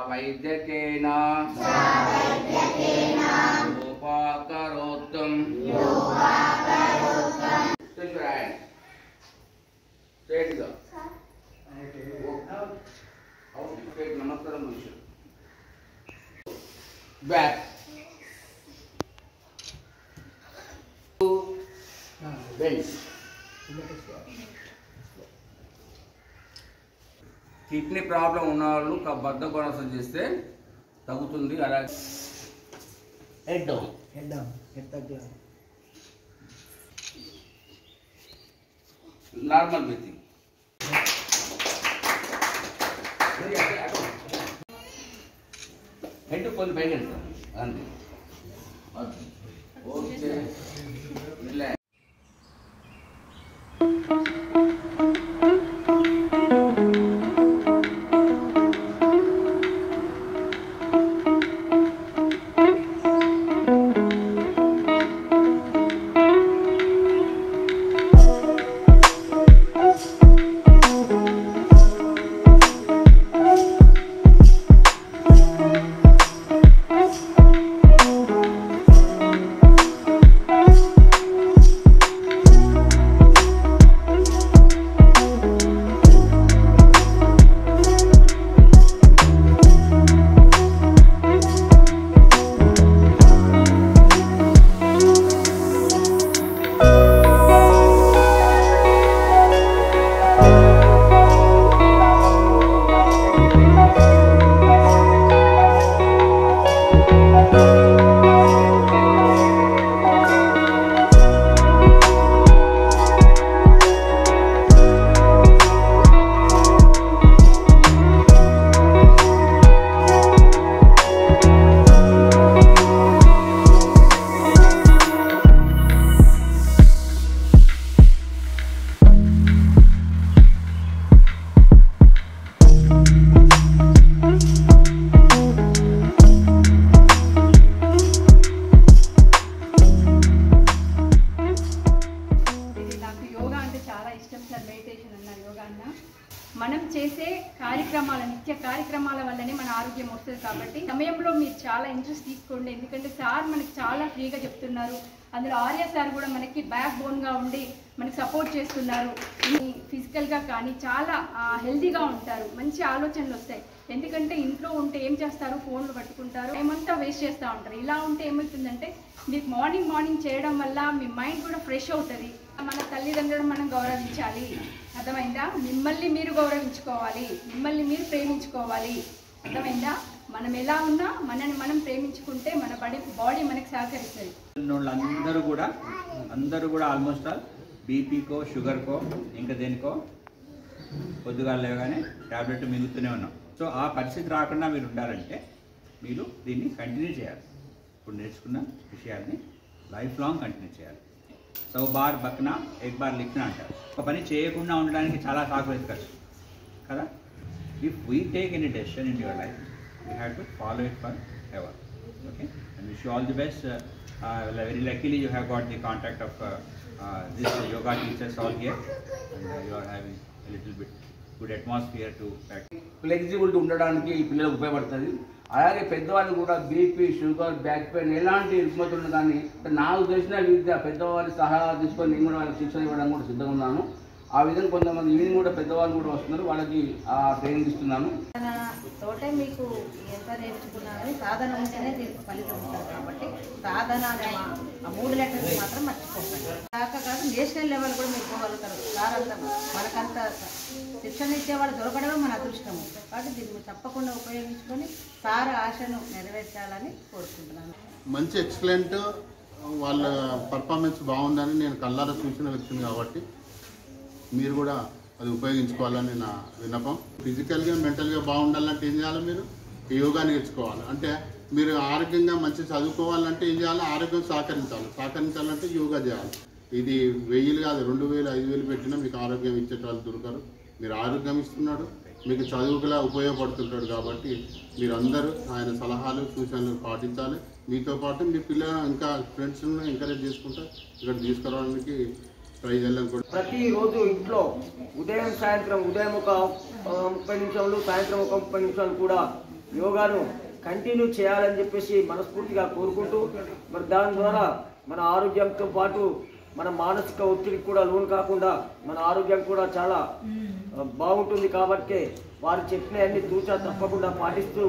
वैद्यकेन योपाकरोत्तम नमस्कार back kidney problem ఉన్న వాళ్ళు బద్ధకోణాసనం చేస్తే తగ్గుతుంది. అలాగే head down normal breathing. Head కొన్ని పైకి వెళ్తాం అంతే. Okay relax. మనం చేసే కార్యక్రమాల నిత్య కార్యక్రమాల వల్లనే మన ఆరోగ్యం వస్తుంది. కాబట్టి సమయంలో మీరు చాలా ఇంట్రెస్ట్ తీసుకోండి. ఎందుకంటే సార్ మనకి చాలా ఫ్రీగా చెప్తున్నారు. అందులో ఆర్య సార్ కూడా మనకి బ్యాక్ బోన్గా ఉండి మనకి సపోర్ట్ చేస్తున్నారు. ఫిజికల్గా కానీ చాలా హెల్తీగా ఉంటారు. మంచి ఆలోచనలు వస్తాయి. ఎందుకంటే ఇంట్లో ఉంటే ఏం చేస్తారు, ఫోన్లు పట్టుకుంటారు, ఏమంతా వేస్ట్ చేస్తూ ఉంటారు. ఇలా ఉంటే ఏమవుతుందంటే మీకు మార్నింగ్ చేయడం వల్ల మీ మైండ్ కూడా ఫ్రెష్ అవుతుంది. మన తల్లిదండ్రులను మనం గౌరవించాలి, అర్థమైందా? మిమ్మల్ని మీరు గౌరవించుకోవాలి, మిమ్మల్ని మీరు ప్రేమించుకోవాలి, అర్థమైందా? మనం ఎలా ఉన్నా మనని మనం ప్రేమించుకుంటే మన బాడీ మనకి సహకరిస్తుంది. అందరూ కూడా ఆల్మోస్ట్ ఆల్ బీపీకో షుగర్కో ఇంకా దేనికో పొద్దుగా లేవగానే ట్యాబ్లెట్ మిగులుతూనే ఉన్నాం. సో ఆ పరిస్థితి రాకుండా మీరు ఉండాలంటే మీరు దీన్ని కంటిన్యూ చేయాలి. ఇప్పుడు నేర్చుకున్న విషయాల్ని లైఫ్ లాంగ్ కంటిన్యూ చేయాలి. 100 బార్ బక్నా 1 బార్ లిఖనా అంటారు. ఒక పని చేయకుండా ఉండడానికి చాలా సాకు వెతకచ్చు కదా. If we take any decision in your life you have to follow it forever. Okay, and wish you all the best. Very luckily you have got the contact of this yoga teachers all here and you are having little bit good atmosphere to practice. Flexibility ఉండడానికి ఈ పిల్లలకు ఉపయోగపడుతుంది. అలాగే పెద్దవాళ్ళు కూడా BP sugar back pain ఎలాంటి రుగ్మతులు కానీ నాకు తెలిసిన విద్య పెద్దవాళ్ళ సలహా తీసుకొని నేను కూడా వాళ్ళకి శిక్షణ ఇవ్వడం కూడా సిద్ధంగా ఉన్నాను. ఆ విధంగా కొంతమంది ఈవినింగ్ కూడా పెద్దవాళ్ళు కూడా వస్తున్నారు, వాళ్ళకి ట్రైనింగ్ ఇస్తున్నాను. తోటే మీకు ఎంత నేర్చుకున్నా కానీ సాధన ఉంటేనే దీనికి ఫలితం ఉంటుంది. కాబట్టి సాధన అనే ఆ 3 లెటర్స్ మాత్రం మర్చిపోకండి. కాదు నేషనల్ లెవెల్ కూడా మీరు పోగలుగుతారు. సారంతా మనకంత శిక్షణ ఇచ్చేవాళ్ళు దొరకడమే మన అదృష్టము. కాబట్టి దీన్ని తప్పకుండా ఉపయోగించుకొని సార్ ఆశను నెరవేర్చాలని కోరుకుంటున్నాను. మంచి ఎక్సలెంట్ వాళ్ళ పర్ఫార్మెన్స్ బాగుందని నేను కళ్ళారా చూసిన వ్యక్తిని కాబట్టి మీరు కూడా అది ఉపయోగించుకోవాలని నా విన్నపం. ఫిజికల్గా మెంటల్గా బాగుండాలంటే ఏం చేయాలి? మీరు యోగా నేర్చుకోవాలి. అంటే మీరు ఆరోగ్యంగా మంచి చదువుకోవాలంటే ఏం చేయాలి? ఆరోగ్యం సహకరించాలంటే యోగా చేయాలి. ఇది 1000 కాదు 2000 5000 పెట్టినా మీకు ఆరోగ్యం ఇచ్చేటవాళ్ళు దొరకరు. మీరు ఆరోగ్యం ఇస్తున్నాడు, మీకు చదువుకులా ఉపయోగపడుతుంటాడు. కాబట్టి మీరందరూ ఆయన సలహాలు సూచనలు పాటించాలి. మీతో పాటు మీ పిల్లలు ఇంకా ఫ్రెండ్స్ను ఎంకరేజ్ చేసుకుంటా ఇక్కడ తీసుకురావడానికి ప్రైజ్ వెళ్ళం కూడా ప్రతిరోజు ఇంట్లో ఉదయం సాయంత్రం ఉదయం ఒక 30 నిమిషాలు సాయంత్రం ఒక 30 నిమిషాలు కూడా యోగాను కంటిన్యూ చేయాలని చెప్పేసి మనస్ఫూర్తిగా కోరుకుంటూ మరి దాని ద్వారా మన ఆరోగ్యంతో పాటు మన మానసిక ఒత్తిడికి కూడా లోను కాకుండా మన ఆరోగ్యం కూడా చాలా బాగుంటుంది. కాబట్టి వారు చెప్పిన అన్ని తూచా తప్పకుండా పాటిస్తూ